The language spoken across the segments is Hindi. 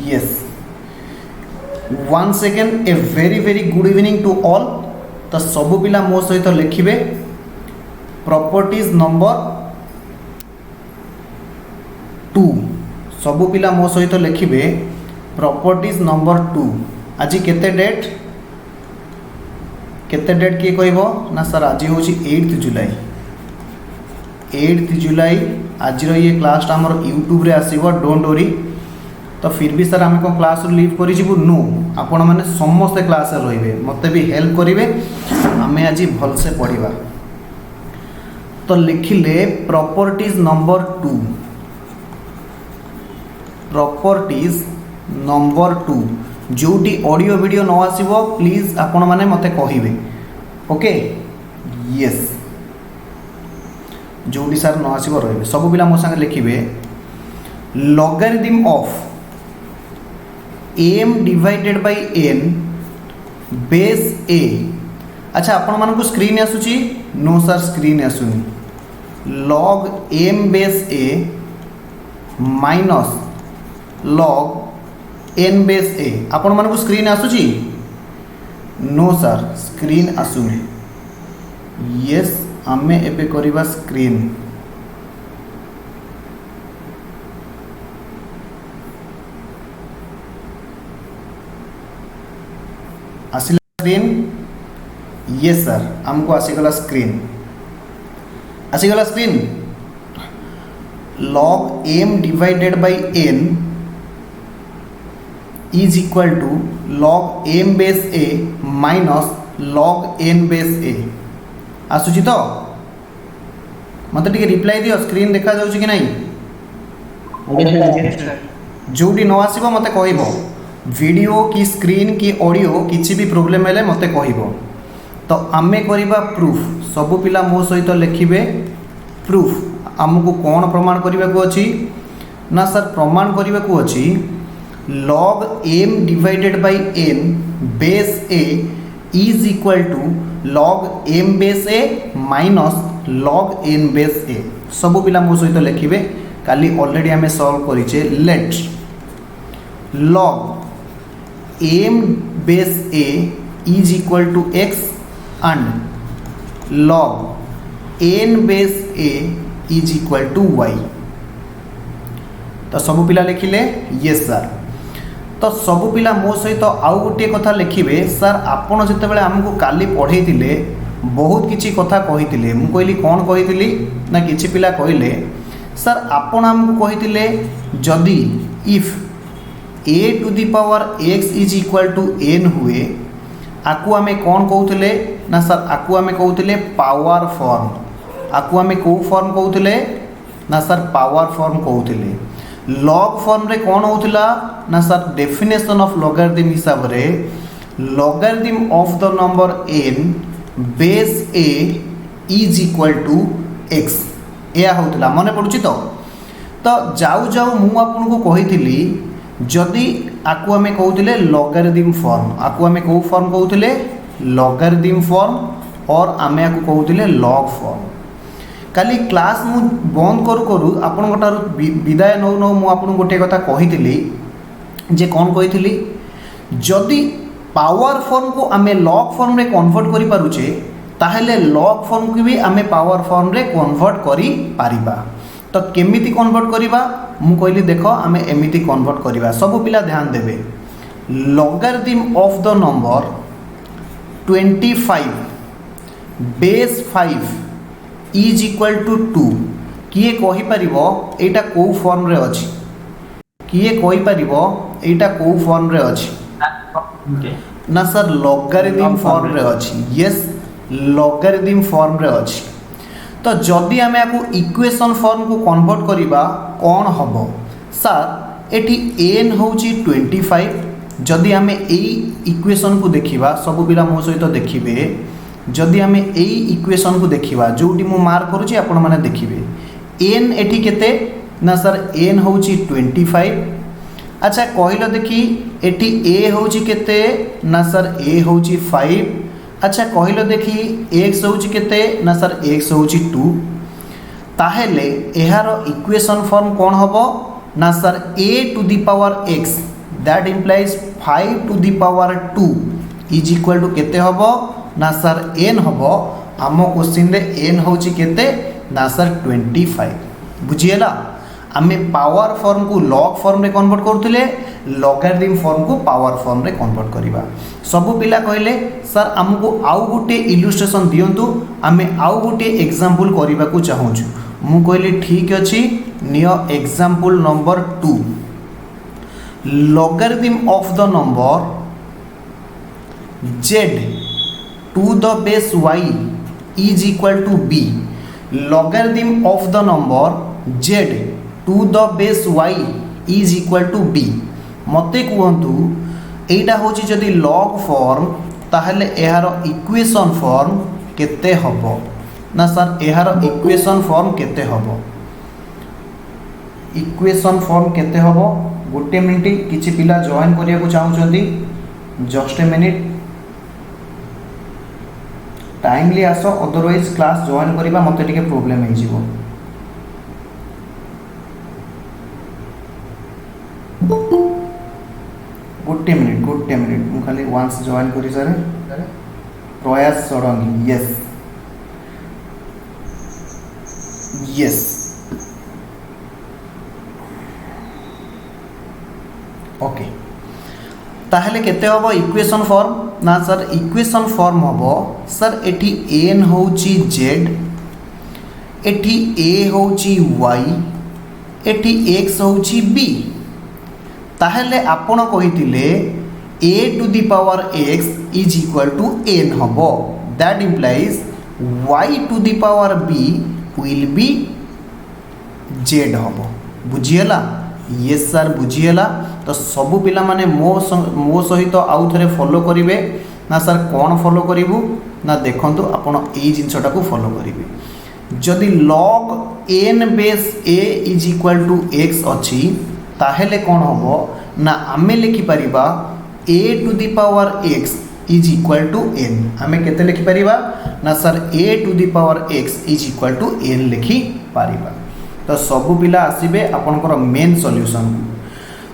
Yes one second a very very good evening to all. तो सबू पिला मो सहित लिखिबे प्रॉपर्टीज नंबर 2। सबू पिला मो सहित लिखिबे प्रॉपर्टीज नंबर 2। आज केते डेट किए कहब ना सर आज हूँ 8 जुलाई 8 जुलाई आज ये क्लासटा आमर यूट्यूब रे आसीबो डोंट वरी। तो फिर भी सर आम कौन क्लास लीव करूँ नो आपण मैंने समस्ते क्लास रे मत भी हेल्प करेंगे आम आज भलसे पढ़ा। तो लिखिले प्रॉपर्टीज नंबर 2 प्रॉपर्टीज नंबर 2 जोटी ऑडियो वीडियो न आसीबो प्लीज आपण माने मते कहिबे ओके यस जोटी सर न आसीबो रहबे सब पिला मो संगे लिखिबे logarithm of m divided by n base a। अच्छा आपण मानकु स्क्रीन आसुची नो सर स्क्रीन आसुनी log m base a minus log n base a आपण मानकु स्क्रीन आसुची नो सर स्क्रीन आसुनी यस आमे एबे करिबा स्क्रीन आसिला स्क्रीन यस सर हमको आसीगला screen log m divided by n is equal to log m base a minus log n base a आसुची तो मत टिके रिप्लाई दियो स्क्रीन देखा जाउची कि नहीं जोटी न आसीबो मते कहइबो वीडियो की स्क्रीन की ऑडियो किसी भी प्रोब्लेम है मते कहइबो। तो आमे करिबा प्रूफ सबु पिला मो सहित लिखिबे प्रूफ आमको कौन प्रमाण करबा को अछि ना सर प्रमाण करबा को अछि log m divided by n base a is equal to log m base a minus log n base a सबु पिला मो सहित लिखिबे काली ऑलरेडी आमे सॉल्व करिचे let log m base a is equal to x and log n base a is equal to y। तो सबु पिला लिखिले यस सर। तो सबु पिला मो सहित आउ गोटे कथा लिखिबे सर आपण जते बेले हमको काली पढ़ेइतिले बहुत किछि कथा कहितिले मु कहली कोन कहितिली ना किछि पिला कहिले सर आपण हमको कहितिले जदी if a to the power x is equal to n हुए आकु आमे कौन कहते ना सर आकु आमे कहते पावर फॉर्म आकु आमे को फॉर्म कहते ना सर पावर फॉर्म कहते लॉग फॉर्म रे कौन होतिला ना सर डेफिनेशन ऑफ लॉगरिथम हिसाब रे logarithm of the number n base a is equal to x या होतिला मने पडुची। तो जाऊ जाऊ मु आपनको कहितिली जदि आकु आमे कहते लॉगरिथम फॉर्म आकु आमे को फॉर्म कहते लॉगरिथम फॉर्म और आमे आकु कहते लॉग फॉर्म। काली क्लास मु बंद करू करू आपण गोटार विदाय नौ नौ मु आपण गोटे कथा कहितिली जे कोन कहितिली जदि पावर फॉर्म को आमे लॉग फॉर्म रे कन्वर्ट करि पारुचे ताहेले लॉग फॉर्म को भी आमे पावर फॉर्म रे कन्वर्ट करि पारिबा। तो केमिति कन्वर्ट करिबा मु कहली देखो आमे एमिति कन्वर्ट करिबा सब पिला ध्यान देबे logarithm of the number 25 base 5 is equal to 2 किए कहि परिबो एटा को फॉर्म रे अछि किए कहि परिबो एटा को फॉर्म रे अछि ना सर लॉगरिथम फॉर्म रे अछि यस लॉगरिथम फॉर्म रे अछि। तो जदि आमे आपको इक्वेशन फॉर्म को कन्वर्ट करिबा कौन हम सर एटी n होची 25 जदि आमे एई इक्वेशन को देखिबा सब पिला मो सहित देखिबे जदि आमे एई इक्वेशन को देखिबा जोटी मु मार्क करूची आपण माने देखिबे n एटी केते ना सर n होची 25। अच्छा कहलो देखी एटी a होची केते ना सर a होची 5। अच्छा कहलो देखी x होची केते ना सर x होची 2 ताहेले एहार इक्वेशन फॉर्म कौन हबो ना sir a to the power x that implies 5 to the power 2 is equal to केते हबो ना सर n हबो। आम क्वेश्चन रे n होची केते ना सर 25 बुझिएला। आमे पावर फॉर्म को लॉग फॉर्म रे कन्वर्ट करथिले लॉगरिथम फॉर्म को पावर फॉर्म रे कन्वर्ट करिबा। सब पिला कहले सर हमको आउ गोटे इलुस्ट्रेशन दियंतु आमे आउ गोटे एग्जांपल करिबा को चाहूछु। मु कहले ठीक अछि नियो example number 2 logarithm of the number z to the base y is equal to b। Logarithm of the number z to the base y is equal to b। मते कहतु एटा होची जदि लॉग फॉर्म ताहले एहार इक्वेशन फॉर्म केते हबो ना सर एहार इक्वेशन फॉर्म केते हबो। इक्वेशन फॉर्म केते हबो गोटे मिनिट किछि पिला जॉइन करिया को चाहउछंती जस्ट ए मिनिट टाइमली आसो अदरवाइज क्लास जॉइन करिबा मते टिके प्रॉब्लम हे जिवो। गोटे मिनिट मु खाली वंस जॉइन करी सारे प्रयास सडंगी यस ओके ताहले केते हबो इक्वेशन फॉर्म ना सर इक्वेशन फॉर्म हबो सर एठी n होची z एठी a होची y एठी x होची b। ताहले आपण कहितिले a to the power x is equal to n हबो। That implies y to the power b will be z हबो। बुझिएला यस सर बुझिएला। तो सबु पिला माने मो सहित आउ थरे फॉलो करिवे ना सर कौन फॉलो करिवु ना देखंतु आपण एई जिंसटा को फॉलो करिवे। जदि log n base a is equal to x अछि ताहेले कौन हबो ना आमे लिखि परिबा a to the power x is equal to n। आमे केते लिखि परिबा ना sir a to the power x is equal to n लिखि परिबा। तो सबु पिला आसीबे आपनकर मेन सॉल्यूशन।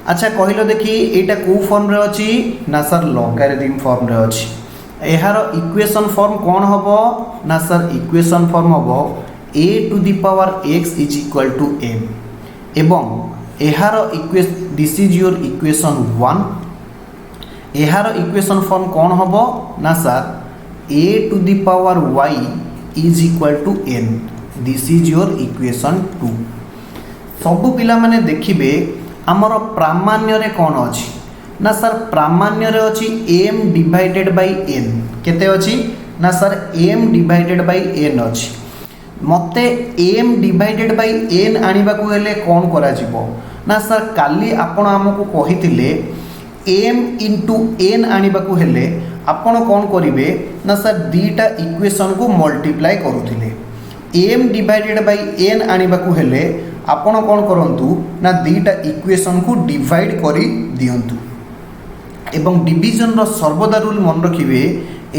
अच्छा कहिलो देखि एटा को फॉर्म रे अछि ना सर लॉगरिथम फॉर्म रे अछि। एहार इक्वेशन फॉर्म कौन हबो ना सर इक्वेशन फॉर्म हबो a to the power x is equal to n एवं एहार दिस इज योर इक्वेशन 1। एहार इक्वेशन फॉर्म कौन हबो ना sir a to the power y is equal to n this is your equation 2। सबु पिला माने देखिबे आमर प्रामाण्य रे कौन अछि ना सर प्रामाण्य रे अछि m डिवाइडेड बाय n केते अछि ना sir m divided by n अछि। मते m डिवाइडेड बाय n आनिबा को हेले कौन करा जिवो ना सर काली आपण हमकु कहितिले m इनटू n आनिबा को हेले आपण कौन करिवे ना सर दीटा इक्वेशन को मल्टीप्लाई करूथिले। m डिवाइडेड बाय n आनिबा को हेले आपण कौन करंतु ना दीटा इक्वेशन को डिवाइड करी दियंतु एवं डिवीजन रो सर्वदा रूल मन रखिबे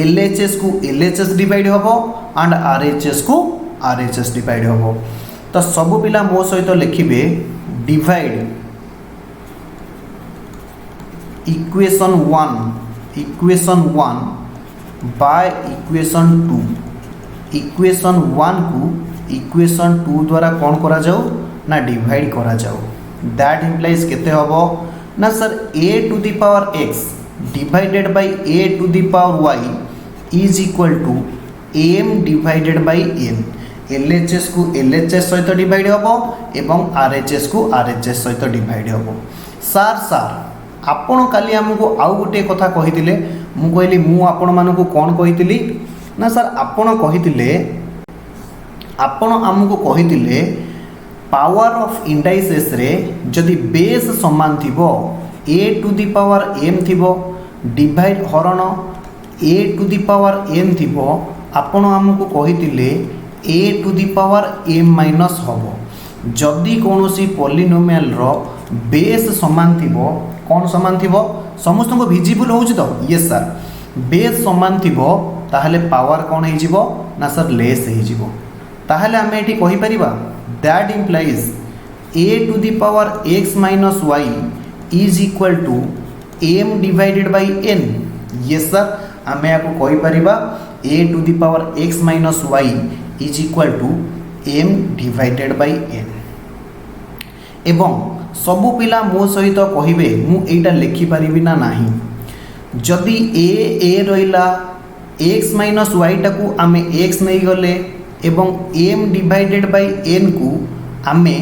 LHS को LHS डिवाइड हबो एंड RHS को RHS डिवाइड हबो। तो सब पिला मो सहित लिखिबे divide equation 1 by equation 2। Equation 1 को इक्वेशन 2 द्वारा कौन करा जाऊ ना डिवाइड करा जाऊ। दैट इम्प्लाइज केते हबो ना sir a to the power x divided by a to the power y is equal to m divided by n। LHS को LHS सहित डिवाइड हबो एवं RHS को RHS सहित डिवाइड हबो। सर आपण काली हमको आउ गोटे कथा कहितिले मु कहली मु आपण मानको कोन कहितिली ना सर आपण कहितिले आपण हमको कहितिले पावर ऑफ इंडाइसेस रे जदि बेस समान थिबो a to the power m थिबो डिवाइड हरण a to the power n थिबो आपण हमको कहितिले a to the power m minus हबो। जदि कोनोसी पॉलिनोमियल रो बेस समान थिबो कौन समान थिबो समस्त को विजिबल होउछि तो यस सर बेस समान थिबो ताहले पावर कौन हे जिवो ना सर लेस हे जिवो। ताहले हमें एठी कहि परिबा that implies a to the power x minus y is equal to m divided by n। Yes sir, आमे याको कहि परिबा a to the power x minus y is equal to m divided by n। एवं सबु पिला मो सहित कहिबे मु एटा लिखि परिबि ना नाही। जदि a रहिला x माइनस y टाकू आमे x नहीं गले एवं m डिवाइडेड बाय n को आमे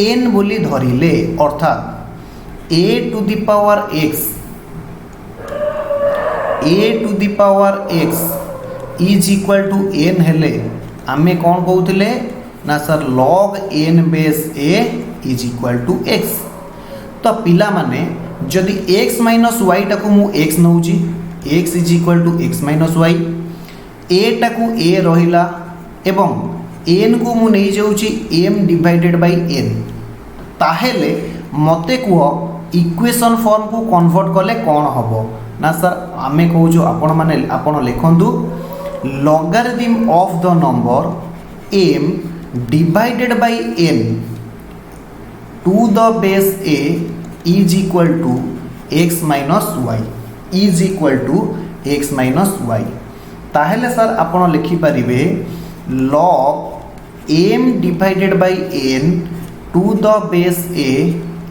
n बोली धरिले, अर्थात a to the power x is equal to n हेले आमे कौन कहूले ना sir log n base a is equal to x। तो पिला माने जदि x माइनस y टाकू मु x नौची x is equal to x minus y, a टाकू a रहिला एवं n को मु नहीं जाउची m डिवाइडेड बाय n। ताहेले मते कुह इक्वेशन फॉर्म को कन्वर्ट कले कौन हबो ना सर आमे कहूँ आपण माने आपण लिखंतु logarithm of the number m divided by n to the base a is equal to x minus y is equal to x minus y। ताहेले सर आपण लिखि परिबे log m divided by n to the base a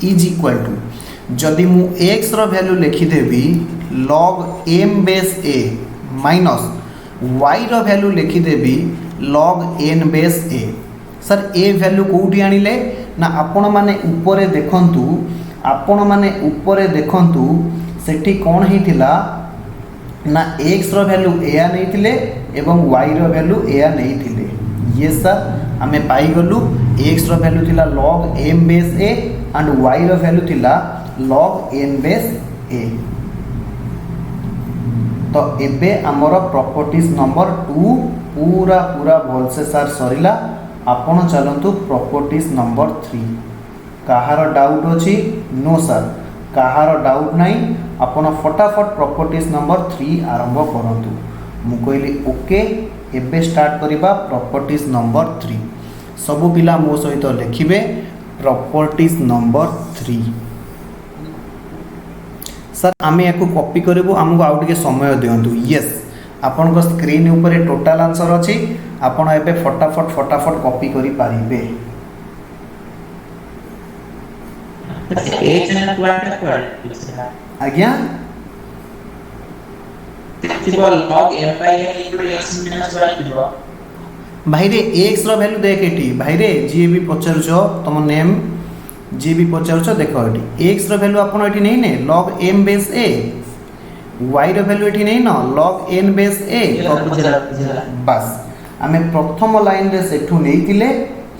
is equal to जदि मु x रो वैल्यू लिखि देबी log m base a minus y रो वैल्यू लिखि देबी log n base a। Sir ए वैल्यू कोठी आनिले ना आपण माने ऊपरे देखंतु, आपण माने ऊपरे देखंतु सेठी कोन हिथिला ना x रो वैल्यू a नहीं थिले एवं y रो वैल्यू a नहीं थिले। ये सर आमे पाई गलु x रो वैल्यू थिला log m base a and y रो वैल्यू थिला log n बेस a। तो एबे हमर प्रॉपर्टीज नंबर 2 पूरा पूरा भल से सर सरिला। आपण चलंतु प्रॉपर्टीज नंबर 3। कहार डाउट अछि नो सर, कहार डाउट नहीं, आपण फटाफट प्रॉपर्टीज नंबर 3 आरंभ करंतु। मु कहली ओके, एबे स्टार्ट करिबा प्रॉपर्टीज नंबर 3। सबु पिला मो सहित लिखिबे प्रॉपर्टीज नंबर 3। सर आमे याको कॉपी करबो, हमको आउ टिके समय दियंतु। यस, आपन को स्क्रीन ऊपर टोटल आंसर अछि, आपन एबे फटाफट कॉपी करि पारिबे। आज्ञा भाई रे x रो वैल्यू देख एटी भाई रे, जी भी पचारछो तुम नेम जी भी पचारछो देखो एटी x रो वैल्यू आपण एटी नहीं ने log m base a, y रो वैल्यू एटी नहीं ना log n बेस a। बस आमे प्रथम लाइन रे सेठू नेइतिले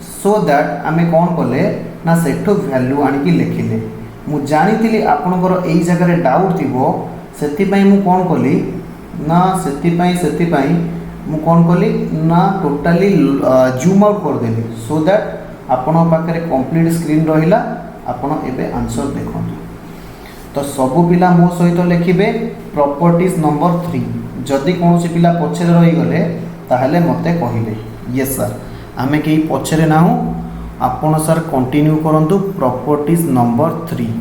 सो दैट आमे कोन कले ना सेठू वैल्यू आनी की लिखिले। मु जानितिली आपनकर एई जगह रे डाउट थिबो, सेति पई मु कोन कली ना सेति पई मु कोन कली ना टोटली जूम आउट कर देली सो दैट आपण पाखरे कंप्लीट स्क्रीन रहिला। आपण एबे आंसर देखंतु। तो सबु पिला मो सहित लिखिबे प्रॉपर्टीज नंबर 3। जदि कोनोसी पिला पछरे रहि गले ताहले मते कहिबे। यस सर, आमे केही पछरे नाहु, आपण सर कंटिन्यू करंतु प्रॉपर्टीज नंबर 3।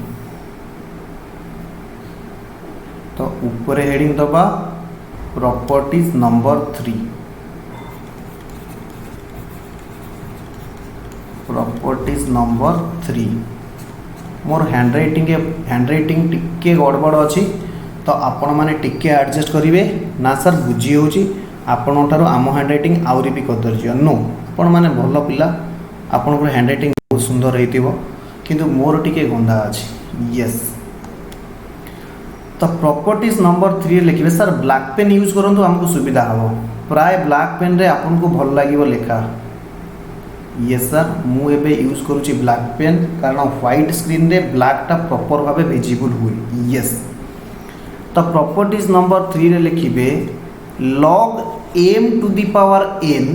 तो ऊपर हेडिंग दबा प्रॉपर्टीज नंबर 3। प्रॉपर्टीज नंबर 3 मोर हैंडराइटिंग टिके गड़बड़ अच्छी, तो आपण मैंने टिके एडजस्ट करेंगे ना सर बुझी हो आपण ठार आम हैंडराइटिंग आउरी भी कदर्य नो, आपण मैंने भल पिला, आपण हैंडराइटिंग बहुत सुंदर हो किंतु मोर टिके गंदा अच्छी। यस, तो प्रॉपर्टीज नंबर 3 लिखे सर ब्लैक पेन यूज करूँ आमको सुविधा हम, प्राय ब्लैक पेन रे आपन को भल लगे लेखा। यस सर, मु एबे यूज करूची ब्लैक पेन कारण व्हाइट स्क्रीन रे ब्लैक टा प्रॉपर भाबे विजिबल हुए। यस, तो प्रॉपर्टीज नंबर 3 रे लिखिबे log m to the power n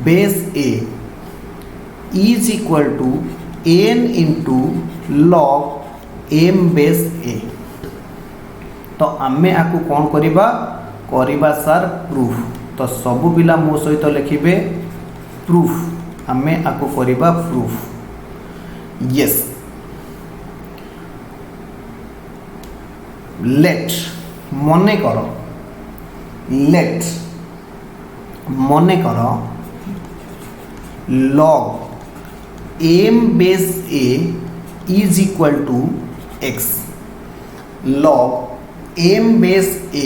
base a is equal to n into log m base a। तो आमे आकु कौन करिबा सर प्रूफ। तो सबु पिला मो सहित लिखिबे प्रूफ, आमे आकु करिबा प्रूफ। यस, लेट मने कर लेट मने कर log m base a is equal to x log m base a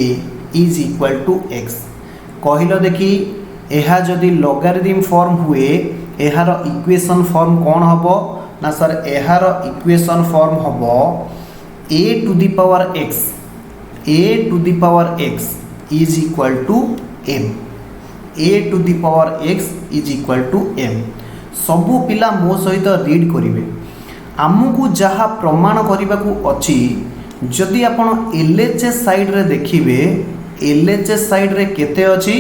is equal to x कहलो देखी एहा जदि लॉगरिथम फॉर्म हुए एहार इक्वेशन फॉर्म कौन हबो ना सर एहार इक्वेशन फॉर्म हबो a to the power x is equal to m a to the power x is equal to m सबु पिला मो सहित रीड करिवे आमको जहाँ प्रमाण करने को अच्छी जदि आपण LHS साइड रे देखिए LHS साइड रे केते अच्छी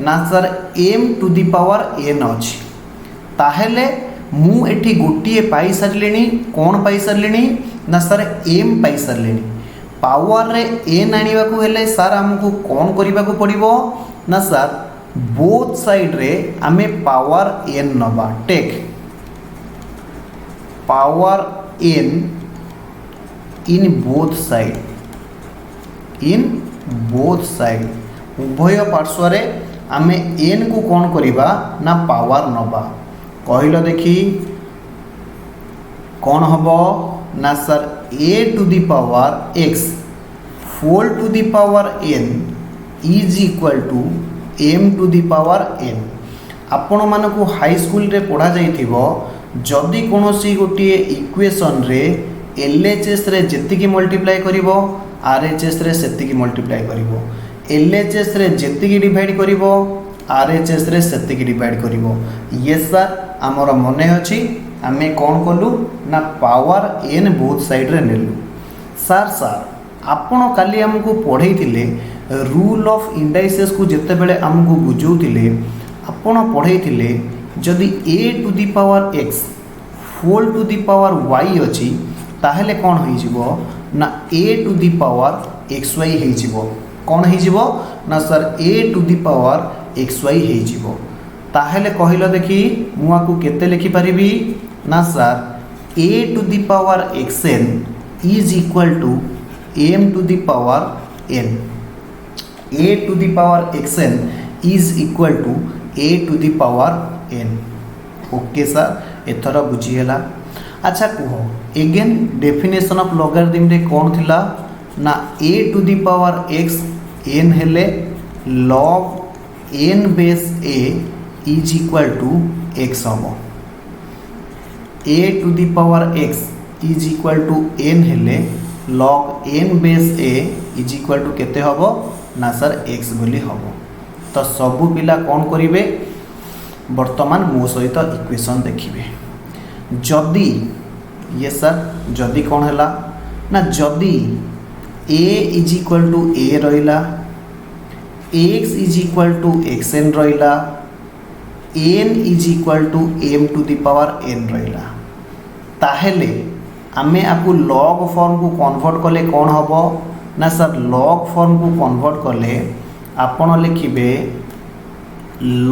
ना sir m to the power n अच्छी ताहेले मु एठी गोटिए पाई सारलेनी कौन पाई सारलेनी ना सर m पाई सारलेनी पावर रे n आनिबा को हेले सर हमको कौन करबा को पड़िबो ना सर बोथ साइड रे आमे पावर n नबा take power n in both side उभय पार्श्व रे आमे n को कौन करिबा ना पावर नबा कहलो देखी कौन हबो ना sir a to the power x whole to the power n is equal to m to the power n आपण मानकु हाई स्कूल रे पढ़ा जाइथिबो जदि कोनोसी गोटिए इक्वेशन रे LHS रे जेतिकी मल्टीप्लाई करिवो RHS रे सेतिकी मल्टीप्लाई करिवो LHS रे जेतिकी डिवाइड करिवो RHS रे सेतिकी डिवाइड करिवो यस सर हमर मने अछि आमे कोन कलु ना पावर n बोथ साइड रे नेलु सर आपण काली हमकु पढैथिले रूल ऑफ इंडाइसेस को जिते बेले हमको बुझौथिले आपण पढैथिले जदि a to the power x whole to the power y अछि ताहेले कोन होई जिवो ना a to the power xy हेई जिवो कोन हेई जिवो ना sir a to the power xy हेई जिवो ताहेले कहिलो देखी मुआ को केते लिखि परिबी ना sir a to the power xn is equal to m to the power n a to the power xn is equal to a to the power n okay sir एथरा बुझीला अच्छा कह एगेन डेफिनेशन ऑफ लॉगरिथम रे कौन थिला ना a to the power x n हेले log n base a is equal to x हम a to the power x is equal to n हेले log n base a is equal to केते हबो ना सर x बोली हबो तो सबु पिला कौन करिवे वर्तमान मो सहित इक्वेशन देखिए जदि ये सर जदि कौन है ना जदि a is equal to a रहिला x is equal to xn रहिला n is equal to m to the power n रहिला ताहेले आमे आपको लॉग फॉर्म को कन्वर्ट कले कौन हबो ना सर लॉग फॉर्म को कन्वर्ट कले आपण लिखिबे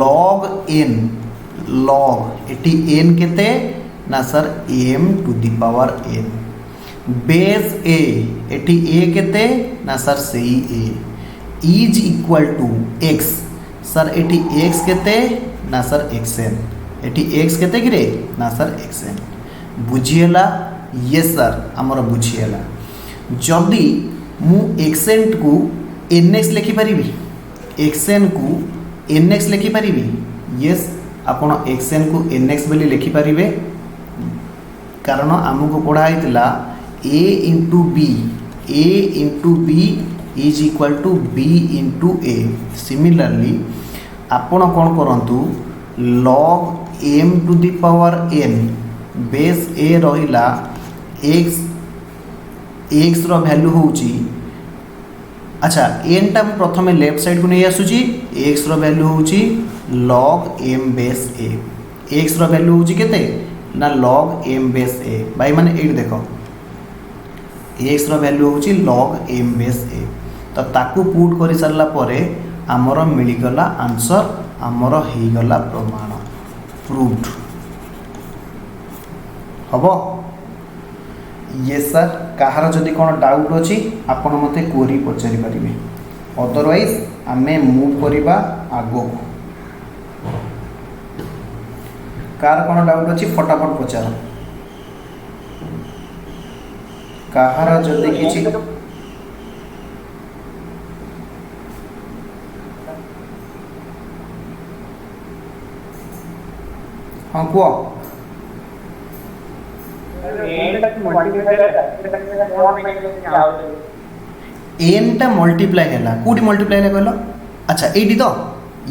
log n log एटी n केते ना sir m to the power n base a एटी a केते ना सर सेही a is equal to x sir एटी x केते ना सर xn एटी x केते कि रे ना सर xn बुझिएला यस सर हमर बुझिएला जदि मु xn को nx लिखि परिबी xn को nx लिखि परिबी यस आपण xn को nx बोली लिखि परिबे कारण हमको पढ़ा हैतिला a into b is equal to b into a similarly आपण कोन करंतु log m to the power n base a रहिला x रो वैल्यू होउची अच्छा n टा प्रथमे लेफ्ट साइड को नहीं आसुची x रो वैल्यू होउची log m base a x रो वैल्यू होउची केते ना log m बेस a भाई माने एट देखो x रो वैल्यू होउची log m बेस a तो ताकू पुट करि सरला परे हमर मिली गला आंसर हमर हेई गला प्रमाण प्रूव्ड हबो ये सर कहार जदि कौन डाउट अच्छी आपण मते क्वेरी पचारि पारिबे अदरवाइज आमे मूव करबा आगो कार कौन डाउट अच्छी फटाफट पचार कहार जदि किछि हाँ कुआ एन टा मल्टीप्लाई है कौटी मल्टीप्लाई है कहल अच्छा ये तो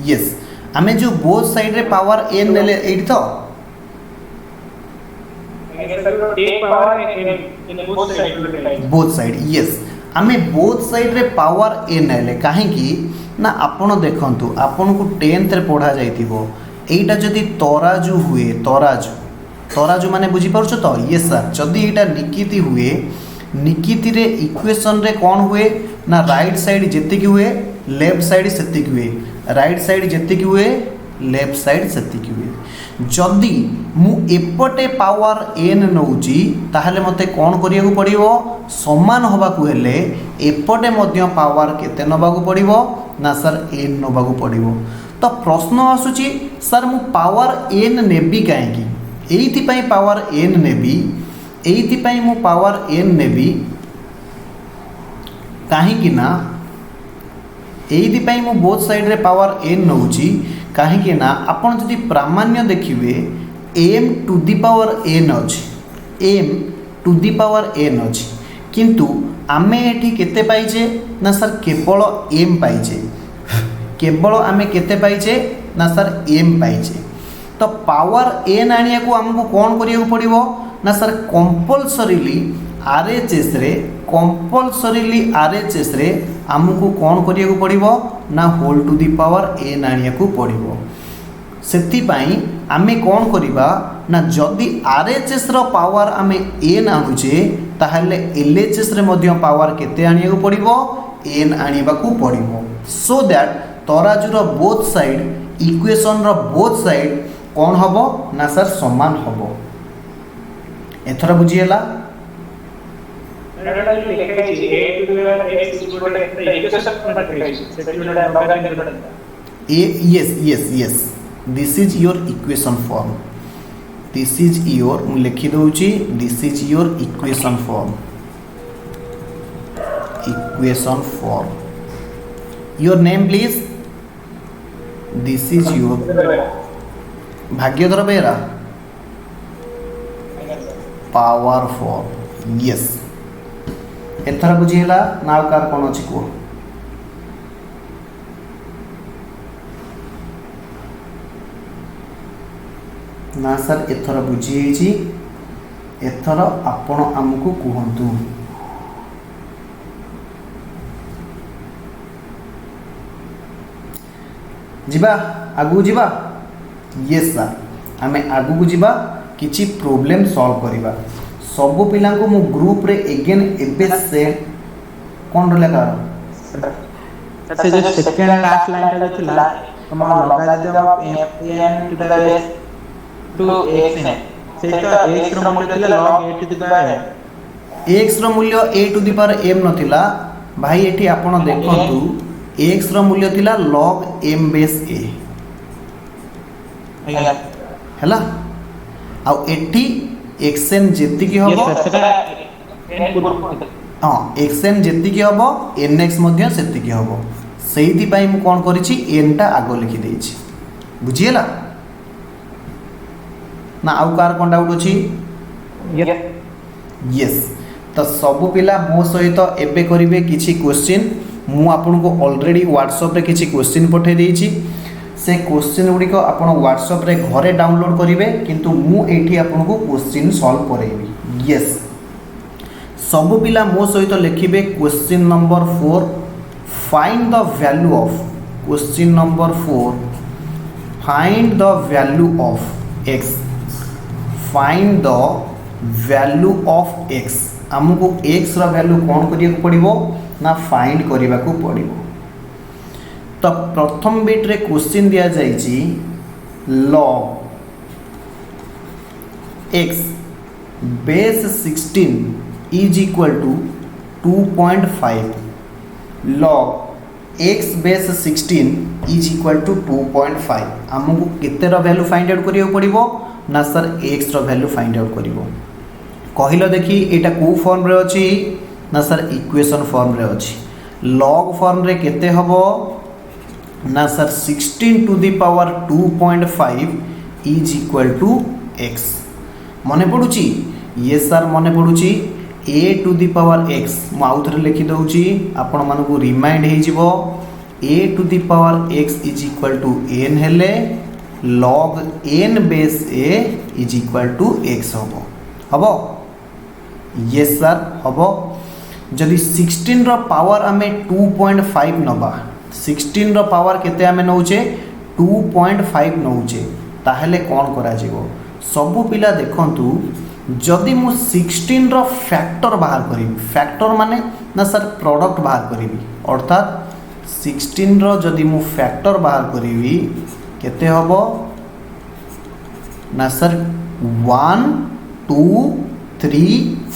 यस आमे जो बोथ साइड रे पावर एन नेले एटी तो बोथ साइड यस आमे बोथ साइड रे पावर एन नेले काहे कि ना आपण देखंतु आपण को 10th रे पढ़ा जाइतिबो एटा जदि तराजू हुए तराजू तराजू माने बुझी पारुछ तो ये सर जदि एटा निकिति हुए निकिति रे इक्वेशन रे कौन हुए ना राइट साइड जेति की हुए लेफ्ट साइड सेति की हुए राइट साइड जेति की हुए लेफ्ट साइड सेति की हुए जदि मु एपटे पावर एन नउची ताहले मते कौन करिया को पड़िबो समान होबा को हेले एपटे मध्य पावर केते नबा को पड़िबो ना सर एन नबा को पड़िबो तो प्रश्न आसुची सर मु पावर एन नेबी काहेकी एइथिपाई पावर एन नेबी एइथिपाई मु पावर एन नेबी काहेकी ना एइथिपाई मु बोथ साइड रे पावर एन नउची काहेकी ना आपण जदि प्रामाण्य देखिबे m to the power n अछि m to the power n अछि किंतु आमे एठी केते पाइजे ना सर केवल एम पाइजे केवल आमे केते पाइजे ना सर एम पाइजे तो पावर एन आनिया को हमको कौन करिया को पड़िबो ना सर कंपलसरीली आरएचएस रे हमको कौन करिया को पड़िबो ना whole to the power n आनिया को पड़िबो सेति पई आमे कौन करिबा ना जदि आरएचएस रो पावर आमे एन आनुचे ताहले एलएचएस रे मध्य पावर केते आनिया को पड़िबो एन आनिबा को पड़िबो सो दैट तराजूर बोथ साइड इक्वेशन रो बोथ साइड कौन हबो ना सर समान हबो एथरा बुझिएला yes this is your equation form this is your मु लिखि दउची this is your equation form your name please this is your भाग्यधर बेरा पावर फॉर्म यस एथर बुझीला नाव कार कोन अछि को ना सर एथर बुझी छी एथर आपण हमकु कहंतु जिबा आगु जिबा यस सर आमे आगु को जिबा किछि प्रॉब्लम सॉल्व करिबा सब पिला को मु ग्रुप रे अगेन एबे से कोन रहला कार से जो सेकंड लास्ट लाइन टा थिला हम लगा देबा n to the base to x ने सेटा x रो मूल्य थिला log a to the power x रो मूल्य a to the power m नथिला भाई एठी आपण देखंतु x रो मूल्य थिला log m बेस a हैला आ एठी xn जेति की होबो हां xn जेति की होबो nx मध्ये सेति की होबो सेहिति पई मु कोन करिछि n टा आगो लिखि देछि बुझिएला ना आउ कार कोन डाउट अछि यस तो सब पिला मो सहित एबे करिवे किछि क्वेश्चन मु आपन को ऑलरेडी व्हाट्सएप रे किछि क्वेश्चन पठे देछि से क्वेश्चन गुडी को आपण व्हाट्सएप रे घरे डाउनलोड करिवे किंतु मु एठी आपन को क्वेश्चन सॉल्व करेबी यस सब पिला मो सहित लिखिबे question number 4 find the value of question number 4 find the value of x find the value of x हमको x रा वैल्यू कोन करिया को पड़िबो ना फाइंड करिबा को पड़िबो तो प्रथम बिट रे क्वेश्चन दिया जाइछि log x बेस 16 is equal to 2.5 log x बेस 16 इज इक्वल टू 2.5 आमको केते रो वैल्यू फाइंड आउट करियो पड़िबो ना सर x रो वैल्यू फाइंड आउट करिवो कहिलो देखि एटा को फॉर्म रे अछि ना सर इक्वेशन फॉर्म रे अछि log फॉर्म रे केते हबो ना sir 16 to the power 2.5 is equal to x मने पडुची ये सर मने पडुची a to the power x मु आउ थरे लिखि दउची आपण मानको रिमाइंड हे जिवो a to the power x is equal to n हेले log n base a is equal to x हबो यस सर हबो जदि 16 रो पावर आमे 2.5 नबा 16 रो पावर केते आमे नउचे 2.5 नउचे ताहेले कोन करा जिवो सबु पिला देखंतु जदि मु 16 रो फैक्टर बाहर करी फैक्टर माने ना सर प्रोडक्ट बाहर करी अर्थात 16 रो जदि मु फैक्टर बाहर करी केते हबो ना सर 1 2 3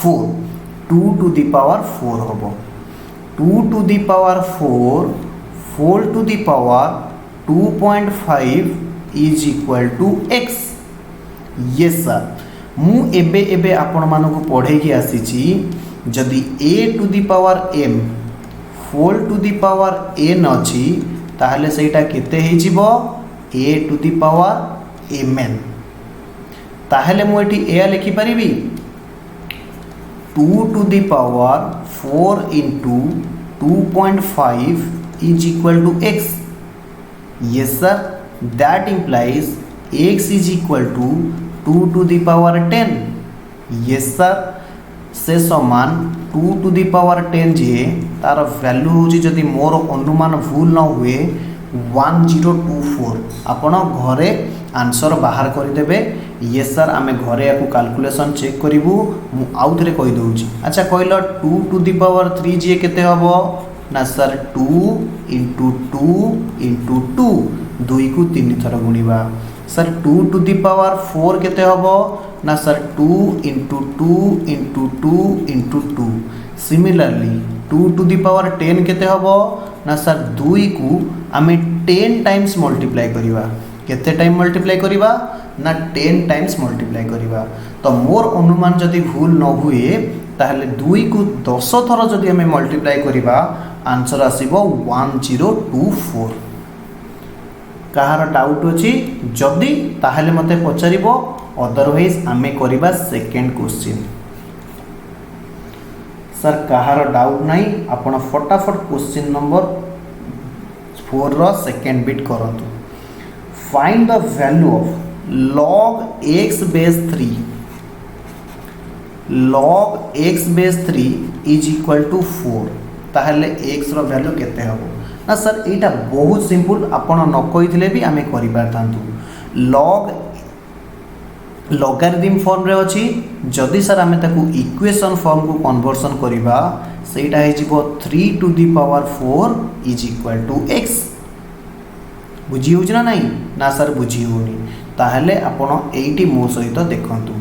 4 2 टू द पावर 4 हबो 2 to the power 4 4 to the power 2.5 is equal to x yes sir मु एबे एबे आपण मानको पढ़े की आसीची जदि a to the power m 4 to the power n अछि ताहले सेटा केते हे जिवो a to the power mn ताहले मु एठी a लिखि परिबी 2 to the power 4 into 2.5 is equal to x yes sir that implies x is equal to 2 to the power 10 yes sir से समान 2 to the power 10 जे तार वैल्यू होची जदि मोर अनुमान भूल न हुए 1024 आपण घरे आंसर बाहर कर देबे यस सर आमे घरे याकू कैलकुलेशन चेक करिवु मु आउ थरे कहि दउची अच्छा कहलो 2 to the power 3 जे केते हबो ना सर 2 into 2 into 2 2 को 3 थर गुणिबा सर 2 टू द पावर 4 केते हबो ना sir 2 into 2 into 2 into 2 similarly 2 to the power 10 केते हबो ना सर 2 को आमे 10 टाइम्स मल्टीप्लाई करिवा केते टाइम मल्टीप्लाई करिवा ना 10 टाइम्स मल्टीप्लाई करिवा तो मोर अनुमान जदि भूल न हुए ताहले 2 को 10 थर जदि आमे मल्टीप्लाई करिवा आंसर आसीबो 1024 कहार डाउट अछि जदि ताहले मते पचारिबो अदरवाइज आमे करिबा सेकंड क्वेश्चन सर कहार डाउट नाही आपण फटाफट क्वेश्चन नंबर 4 रो सेकंड बिट करंतु find the value of log x base 3 log x base 3 is equal to 4 ताहले x रो वैल्यू केते हबो ना सर एटा बहुत सिंपल आपण न कहिथिले भी आमे करि पारथांतु log logarithm फॉर्म रे अछि जदि सर आमे ताकू इक्वेशन फॉर्म को कन्वर्सन करिबा सेटा हे जिवो 3 to the power 4 is equal to x बुझी होछ ना नहीं ना सर बुझी होनी ताहले आपण एटी मो सहित देखंतु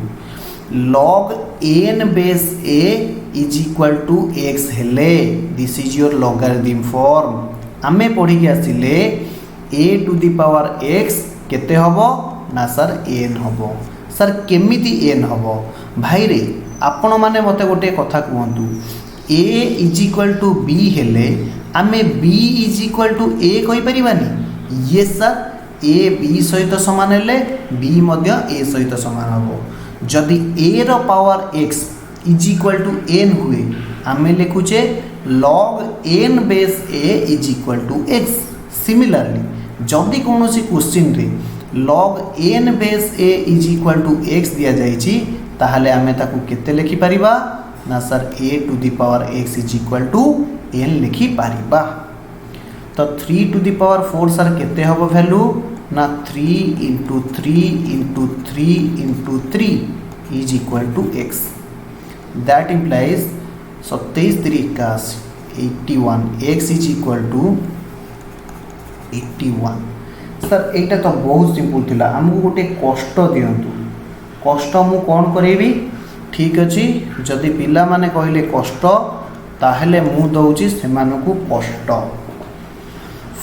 log n base a is equal to x हेले this is your logarithm form आमे पढ़ी के आसिले a to the power x केते हबो ना सर n हबो सर केमिति n हबो भाई रे आपण माने मते गोटे कथा कहंतु a is equal to b हेले आमे b is equal to a कहि परिबानी यस सर a b सहित समान हेले b मध्य a सहित समान हबो जदि a रो power x is equal to n हुए आमे लिखुचे log n base a is equal to x similarly जदि कोनोसी क्वेश्चन रे log n base a is equal to x दिया जाइछि ताहले आमे ताकू केते लिखि परिबा ना sir a to the power x is equal to n लिखि परिबा तो 3 टू द पावर 4 सर केते हबो वैल्यू ना 3 into 3 into 3 into 3 is equal to x that implies 27 3 81 x is equal to 81 sir एटा तो बहुत सिंपल थिला हमको गोटे कष्ट दियंतु कष्ट मु कोन करेबी ठीक अच्छी जदि पिला माने कहले कष्ट ताहले मु दउची सेमानकु कष्ट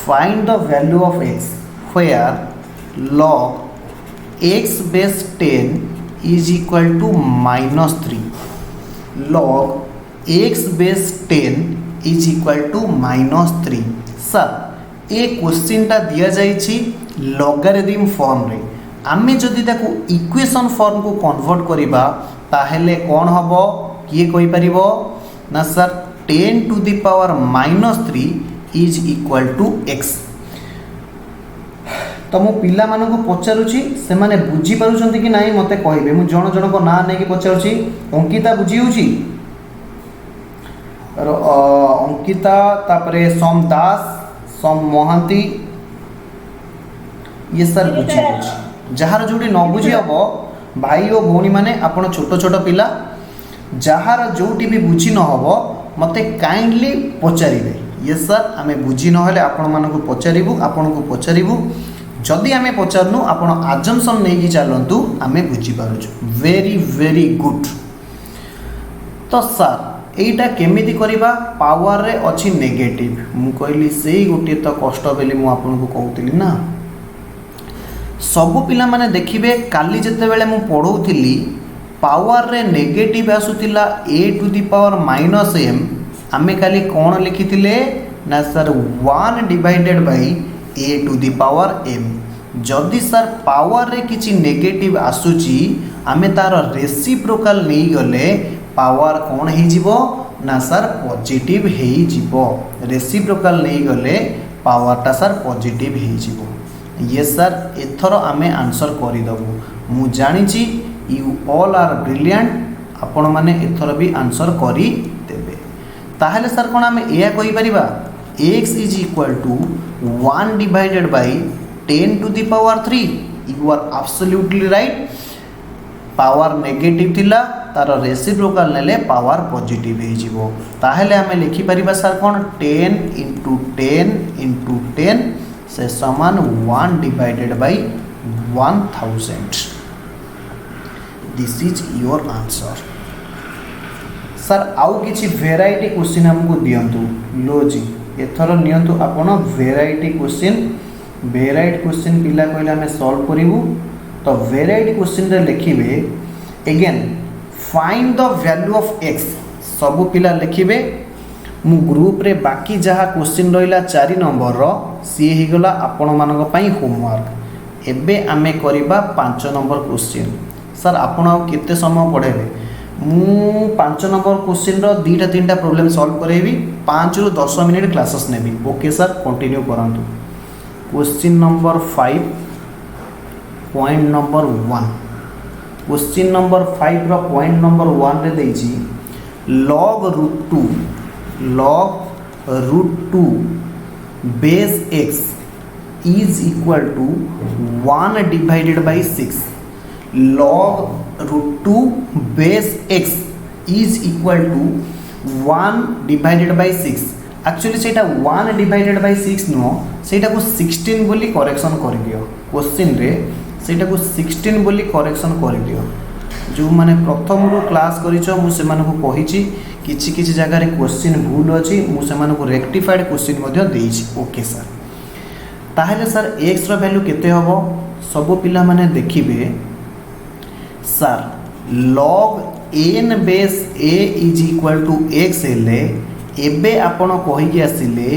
find the value of x where log x base 10 is equal to -3 log x base 10 is equal to -3 sir ए क्वेश्चन टा दिया जाइछि लॉगरिथम फॉर्म रे आमे जदि ताकू इक्वेशन फॉर्म को कन्वर्ट करिबा ताहेले कोन हबो किए कहि परिबो ना sir 10 to the power -3 is equal to x तो मु पिला मानन को पचारुची से माने बुझी पारुचंती कि नाही मते कहिबे मु जण जण को ना नै कि पचारुची अंकिता बुझी होची अंकिता तापरे सोम दास सोम मोहांती ये सर बुझी होची जहार जोडी न बुझी हबो भाई और भौणी माने आपण छोट छोट पिला जहार जोटी भी बुझी न हबो मते काइंडली पचारिबे ये सर आमे बुझी न हेले आपण मानन को पचारिबु आपण को पचारिबु जदि आमे पचारनु आपण अजम्पशन नै कि चलंतु आमे बुझी पारुछु वेरी वेरी गुड तो सर एटा केमिति करिबा पावर रे अछि नेगेटिव मु कहली सेही गोटे तो कष्ट बेली मु आपण को कहउतिली ना सबु पिला माने देखिबे काली जते बेले मु पढौतिली पावर रे नेगेटिव आसुतिला a to the power -m आमे काली कोन लिखितिले ना sir 1 divided by a to the power m जदि सर पावर रे किछि नेगेटिव आसुची आमे तार रेसिप्रोकल नै गले पावर कोन हे जिवो ना सर पॉजिटिव हे जिवो रेसिप्रोकल नै गले पावर ता सर पॉजिटिव हे जिवो ये सर एथर आमे आंसर करि दबु मु जानिची यू ऑल आर ब्रिलियंट आपण माने एथर भी आंसर करि देबे ताहले सर कोन आमे एया कहि परिबा x is equal to 1 divided by 10 to the power 3 you are absolutely right power negative थिला तार रेसिप्रोकल नेले पावर पॉजिटिव हे जिवो ताहले आमे लिखि परिबा सर कोन 10 * 10 * 10 से समान 1 divided bye 1000 this is your answer sir आउ किछि वेराइटी क्वेश्चन हमको दियंतु लो जी एथर नियंतु आपण वेराइटी क्वेश्चन पिला कहले हमें सॉल्व करिवु तो वेराइटी क्वेश्चन रे लिखिबे again find the value of x सब पिला लिखिबे मु ग्रुप रे बाकी जहा क्वेश्चन रहिला 4 नंबर रो सी हे गला आपण मानक पई होमवर्क एबे आमे करिबा 5 नंबर क्वेश्चन सर आपण आ केते समय पढेबे मु 5 नंबर क्वेश्चन रो 2-3 प्रॉब्लम सॉल्व करेबी 5 रु 10 मिनिट क्लासेस नेबी ओके सर कंटिन्यू करंतु question number 5 point number 1 question number 5 रो पॉइंट नंबर 1 रे देछि log √2 base x is equal to 1 divided by 6 log √2 base x is equal to 1 divided by 6 actually सेटा 1 divided by 6 नो सेटा को 16 बोली करेक्शन कर दियो क्वेश्चन रे सेटा को 16 बोली करेक्शन कर दियो जो माने प्रथम रो क्लास करिछो मु से माने को कहिछि किछि किछि जगह रे क्वेश्चन भूल अछि मु से माने को रेक्टिफाइड क्वेश्चन मध्ये देछि ओके सर ताहले सर x रो वैल्यू केते हबो सब पिला माने देखिबे sir log n base a is equal to x हेले एबे आपण कहि के आसिले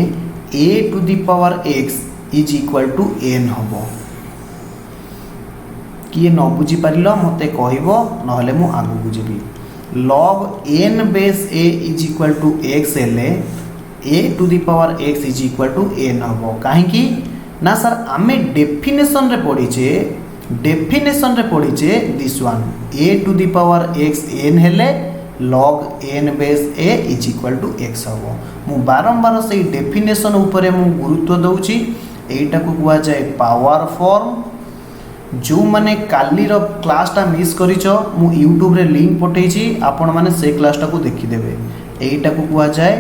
a to the power x is equal to n हबो किए न बुझी पारिलो मते कहइबो नहले मु आगु बुझिबी log n base a is equal to x हेले a to the power x is equal to n हबो काहे कि ना सर आमे डेफिनेशन रे पढिचे this one a to the power x n हेले log n base a is equal to x हबो मु बारंबार से डेफिनेशन ऊपर मु गुरुत्व दउची एटा को कुआ जाय पावर फॉर्म जो माने काली रो क्लास टा मिस करिचो मु YouTube रे लिंक पठेछि आपण माने से क्लास टा को देखि देबे एटा को कुआ जाय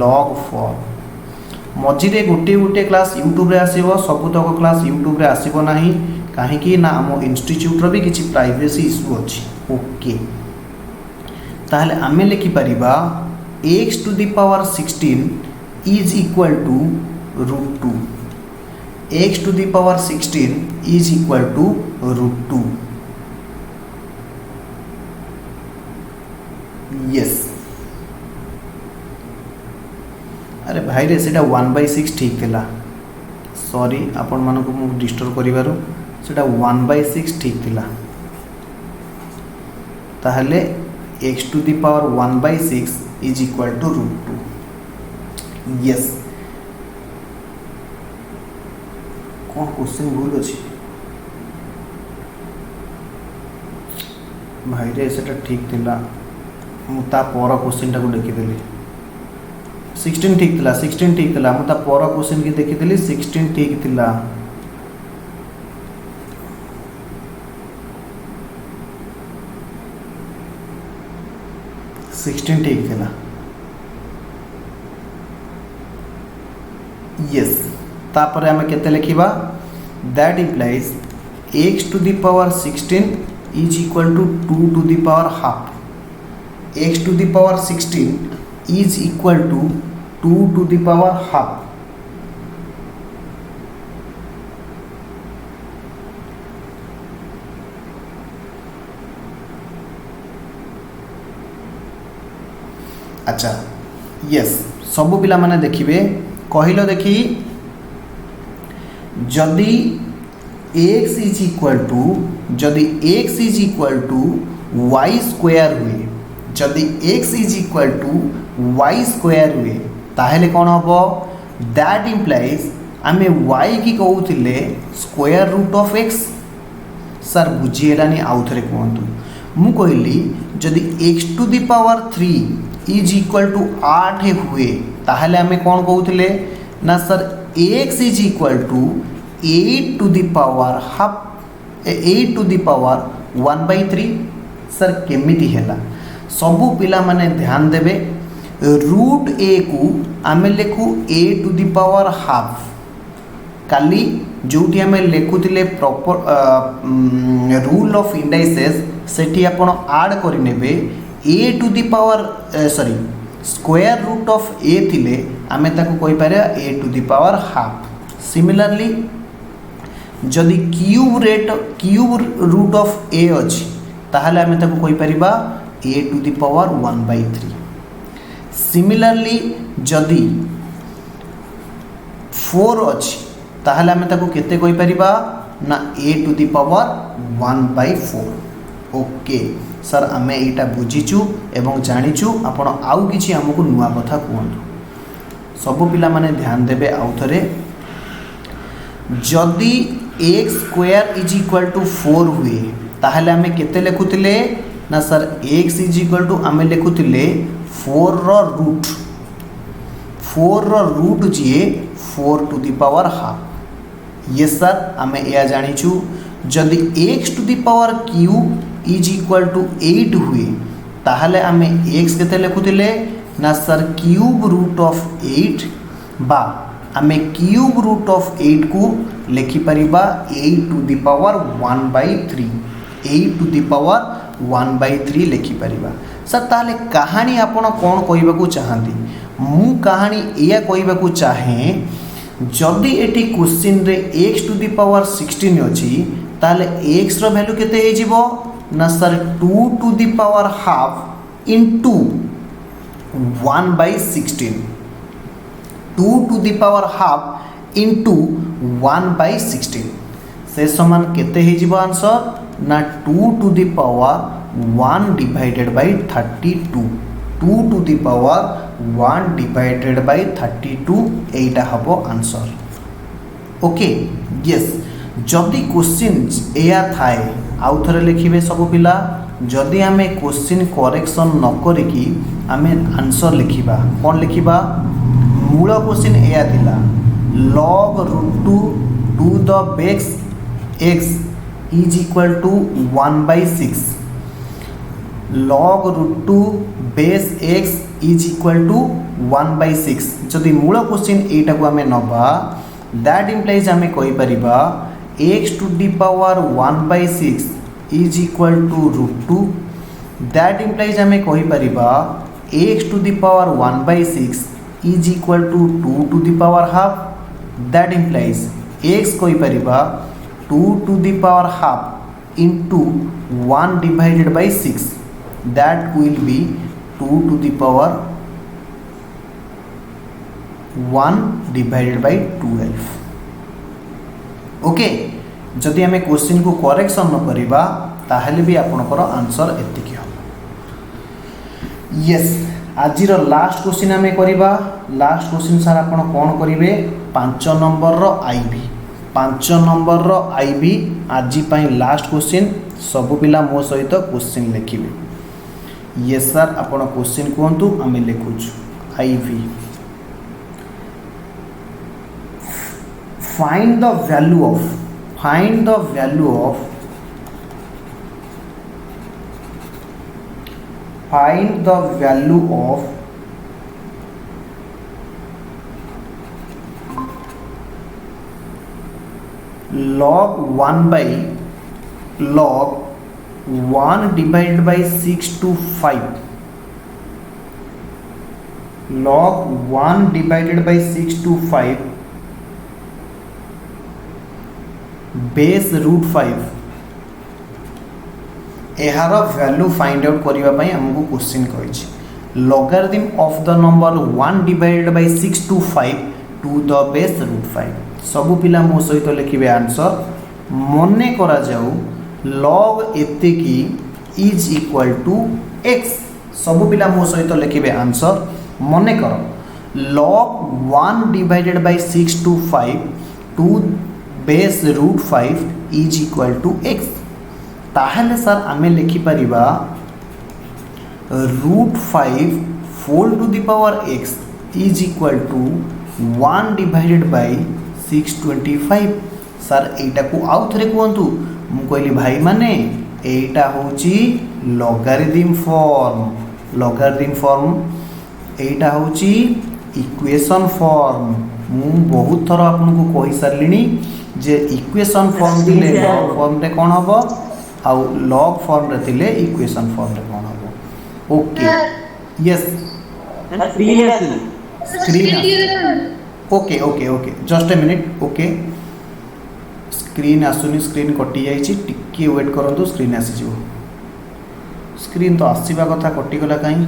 लॉग फॉर्म मझिरे गोटे क्लास YouTube रे आसीबो सब तक क्लास YouTube रे आसीबो नाही काहे कि ना हम इंस्टीट्यूट रो भी किछि प्राइवेसी इशू अछि ओके ताहले आमे लिखि परिबा x to the power 16 is equal to √2 x to the power 16 is equal to √2 yes अरे भाई रे सेटा 1/6 ठीक थिला सॉरी आपण मानको मु डिस्टर्ब करिवारो सेटा 1/6 ठीक थिला ताहले x to the power 1/6 is equal to √2 yes कौन क्वेश्चन भूल अच्छी भाई रे सेटा ठीक थिला मुता पर क्वेश्चन टाको देखिदेली 16 ठीक थिला 16 ठीक थिला मुता पर क्वेश्चन की देखिदेली 16 ठीक थिला ठीक थिला यस तापर हमें केते लिखिबा that implies x to the power 16 is equal to 2 to the power half x to the power 16 is equal to 2 to the power half अच्छा यस सब पिला माने देखिबे कहिलो देखी जदि x is equal to y square हुए जदि x is equal to y square हुए ताहेले कौन हबो दैट इंप्लाइज आमे y की कहउथिले square root of x sir बुझिएलानी आउ थरे कहंतु मु कहली जदि x to the power 3 is equal to 8 हुए ताहले आमे कौन कहउथिले ना sir x is equal to 8 to the power half 8 to the power 1/3 sir केमिति हैला सबु पिला माने ध्यान देबे रूट a को आमे लेखु a to the power half काली जोटी आमे लेखुतिले प्रॉपर रूल ऑफ इंडाइसेस सेठी आपण ऐड करि नेबे a to the power sorry square root of a थिले आमे ताको कहि पारे a to the power half similarly जदि क्यूब रूट ऑफ a अछि ताहले आमे ताको कहि परिबा a to the power 1/3 similarly जदि 4 अछि ताहले आमे ताको केते कहि परिबा ना a to the power 1/4 okay sir आमे एटा बुझीचु एवं जानिचु आपण आउ किछि हमकु नुवा कथा कहंतु सब पिला माने ध्यान देबे आउ थरे जदि x square is equal to 4 हुए ताहले आमे केते लेखुतिले ना sir x is equal to आमे लेखुतिले 4 रो रूट जिए 4 to the power half yes sir आमे या जानिचु जदि x to the power cube is equal to 8 हुए ताहले आमे x केते लेखुतिले ना सर क्यूब रूट ऑफ 8 बा आमे क्यूब रूट ऑफ 8 को लिखि परिबा 8 to the power 1/3 8 to the power 1/3 लिखि परिबा सर ताले कहानी आपण कोन कहबा को चाहंती मु कहानी एया कहबा को चाहे जदि एटी क्वेश्चन रे x टू द पावर 16 अछि ताले x रो वैल्यू केते हे जिवो ना sir 2 to the power half into 1/16 2 to the power half into 1/16 से समान केते हे जिवो आंसर ना 2 to the power 1 divided by 32 2 to the power 1 divided by 32 एटा हबो आंसर ओके यस जदि क्वेश्चन एया थाए आउ थरे लिखिबे सब पिला जदि आमे क्वेश्चन करेक्शन न करिकी आमे आंसर लिखिबा कोन लिखिबा मूल क्वेश्चन एया थिला log √2 to the base x is equal to 1/6 log √2 base x is equal to 1/6 जदि मूल क्वेश्चन एटा को आमे नबा दैट इंप्लाइज आमे कहि परिबा x to the power 1/6 is equal to √2 that implies आम कहीपर x to the power 1/6 is equal to 2 to the power half that implies x कहीपर 2 to the power half into 1 divided by 6 that will be 2 to the power 1 divided by 12 okay जदि आम क्वेश्चन को करेक्शन न करिबा ताहले भी आपनकर आंसर एतिकी हम यस आज लास्ट क्वेश्चन आम करिबा लास्ट क्वेश्चन सर आपन कोन करिवे 5 नंबर रो आईबी 5 नंबर रो आईबी आज पई लास्ट क्वेश्चन सब पिला मो सहित क्वेश्चन लिखिबे यस सर आपन क्वेश्चन कोंतु आम लिखुछु IB find the value of log 1 by log 1 divided by 6 to 5 log 1 divided by 6 to 5 base root 5 यार वैल्यू फाइंड आउट करने आमको क्वेश्चन कही logarithm of the number 1 divided by 6 to 5 to the base root 5 सबू पिला मो सहित लिखिबे आंसर मने करा जाऊ log एते की इज इक्वल टू x सबू पिला मो सहित लिखिबे आंसर मने कर log 1 divided by 6 to 5 to base root 5 is equal to x ताहले सर आमे लिखि परिबा root 5 whole to the power x is equal to 1 divided by 625 sir एटा को आउ थरे कहंतु मु कहली भाई माने एटा होची लॉगरिथम फॉर्म एटा होची इक्वेशन फॉर्म मु बहुत थर आपनको कहि सरलिनी जे इक्वेशन फॉर्म दिले लॉग फॉर्म रे कोन हबो आउ लॉग फॉर्म रे दिले इक्वेशन फॉर्म रे कोन हबो okay yes screen okay okay okay just a minute okay screen आसुनी स्क्रीन कटि जाइछि टिके वेट करंतु स्क्रीन आसी जिवो स्क्रीन तो आसीबा कथा कटि गला काई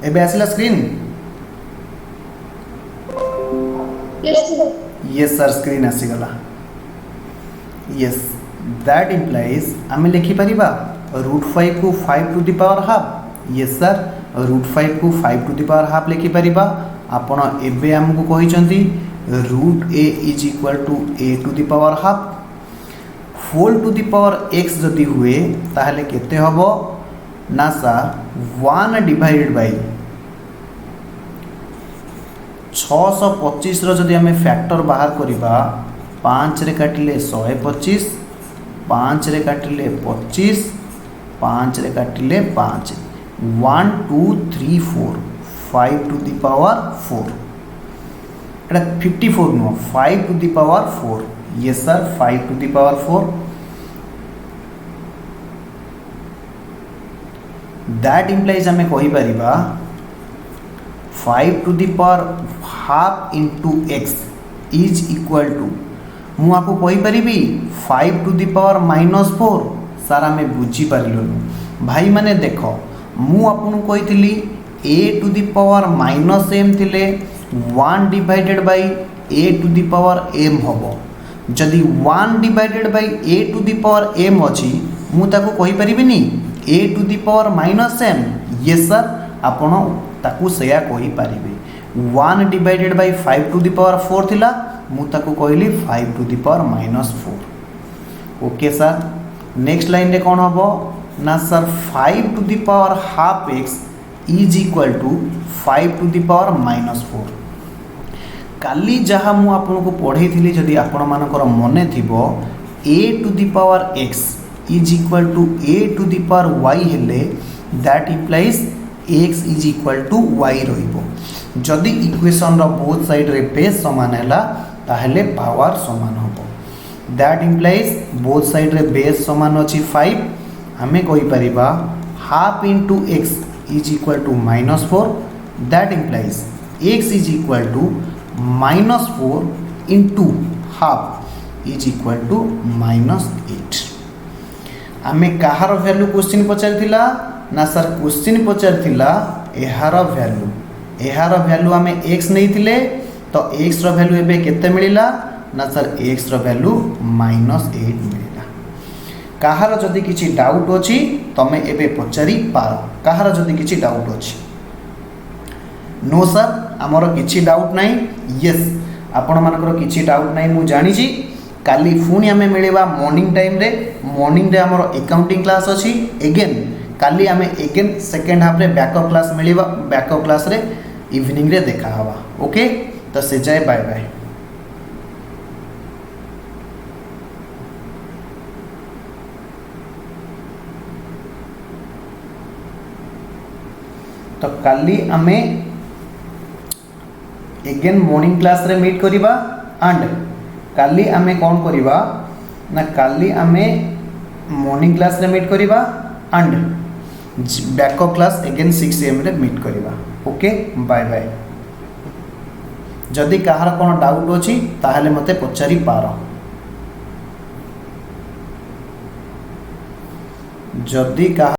एबे आसिला स्क्रीन यस सर स्क्रीन आसी गला यस दैट इम्प्लाइज आम लिखि परिबा रूट 5 को 5 to the power half yes sir root 5 को 5 टू द पावर हाफ लिखि परिबा आपण एबे हमको कहिसंती root a is equal to a to the power half फोल टू द पावर x जदि हुए ताहले केते हबो ना सर 1 डिवाइडेड बाय 625 जदि आम फैक्टर बाहर करिबा 5 रे काटिले 125 5 रे काटिले 25 5 रे काटिले 5 1 2 3 4 5 टू द पावर 4 एटा 54 no 5 to the power 4 yes sir 5 to the power 4 that implies आम कहि परिबा 5 to the power half into x is equal to मु आपको कहि परिबी 5 टू द पावर -4 सर आम बुझी पारिलु भाई माने देखो मु आपन कहितली a to the power -m थिले 1 divided by a to the power m हबो जदि 1 divided by a to the power m अछि मु ताको कहि परिबिनी a to the power -m yes sir आपण ताकू सेया कहि पारिबे 1 divided by 5 to the power 4 थिला मु ताकू कहली 5 to the power -4 okay sir next line रे कोन हबो ना sir 5 to the power half x is equal to 5 to the power -4 काली जहाँ मु आपन को पढ़े थिली जदि आपण मानकर मने थिबो a to the power x is equal to a to the power y हेले that implies x is equal to y रहिबो जदि इक्वेशन रो बोथ साइड रे बेस समान हैला ताहले पावर समान होबो दैट इम्प्लाइज बोथ साइड रे बेस समान अछि 5 हमें कहि परिबा half into x is equal to -4 that implies x is equal to -4 into half is equal to -8 आमे कहार वैल्यू क्वेश्चन पचारथिला ना सर क्वेश्चन पचारथिला एहार वैल्यू आमे x नहीं थिले तो x रो वैल्यू एबे केते मिलिला ना सर x रो वैल्यू -8 मिलिला कहार जदि किछि डाउट अछि तमे एबे पचारि पार कहार जदि किछि डाउट अछि नो सर हमर किछि डाउट नाही यस आपण मानकर किछि डाउट नाही मु जानि छी काली पुणी आमे मिलेबा मॉर्निंग रे हमर अकाउंटिंग क्लास अछि अगेन काली आमे अगेन सेकंड हाफ रे बैकअप क्लास मिलेबा बैकअप क्लास रे इवनिंग रे देखा हवा ओके तो से जाय बाय बाय तो काली आमे अगेन मॉर्निंग क्लास रे मीट करिबा एंड काली आमे कौन करिबा ना काली आमे मॉर्निंग क्लास रे मीट करिबा and backup class again 6 am रे मीट करिबा ओके बाय बाय जदि कहार कोन डाउट अछि ताहले मते पचारि पार जदि कहा